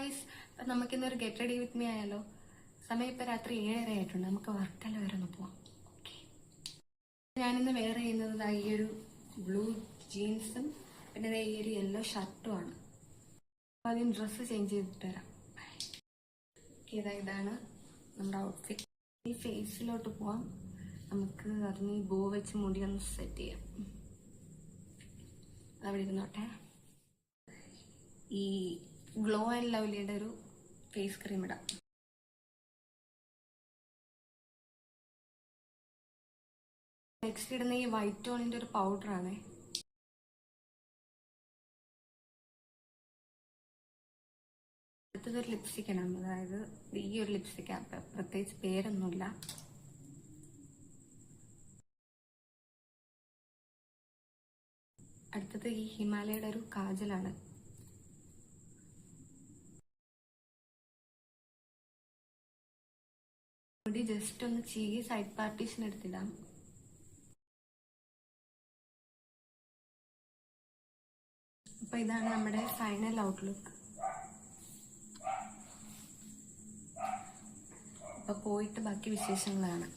Guys, നമുക്കിന്നൊരു get ready with me ആയാലോ. സമയം ഇപ്പം രാത്രി 7:30 ആയിട്ടുണ്ട്. നമുക്ക് വർക്കല വരെ ഒന്ന് പോവാം. ഓക്കെ, ഞാനിന്ന് വെയർ ചെയ്യുന്നത് ഈ ഒരു ബ്ലൂ ജീൻസും പിന്നെ ഈ ഒരു യെല്ലോ ഷർട്ടും ആണ്. ആദ്യം ഡ്രസ്സ് ചേഞ്ച് ചെയ്തിട്ട് വരാം. ഇതാണ് നമ്മുടെ ഔട്ട്ഫിറ്റ്. ഈ ഫേസിലോട്ട് പോവാം. നമുക്ക് അതിന് ബോ വെച്ച് മുടി ഒന്ന് സെറ്റ് ചെയ്യാം. അതവിടെ ഇരുന്നോട്ടെ. ഈ ഗ്ലോ ആൻഡ് ലവ്ലിയുടെ ഒരു ഫേസ് ക്രീം ഇടാം. നെക്സ്റ്റ് ഇടുന്ന ഈ വൈറ്റ് ടോണിന്റെ ഒരു പൗഡറാണ്. അടുത്തതൊരു ലിപ്സ്റ്റിക് ആണ്. അതായത് ഈ ഒരു ലിപ്സ്റ്റിക്, പ്രത്യേകിച്ച് പേരൊന്നുമില്ല. അടുത്തത് ഈ ഹിമാലയയുടെ ഒരു കാജലാണ്. മുടി ജസ്റ്റ് ഒന്ന് ചീകി സൈഡ് പാർട്ടീഷൻ എടുത്തിടാം. അപ്പൊ ഇതാണ് നമ്മുടെ ഫൈനൽ ഔട്ട്ലുക്ക്. അപ്പൊ പോയിട്ട് ബാക്കി വിശേഷങ്ങളാണ്.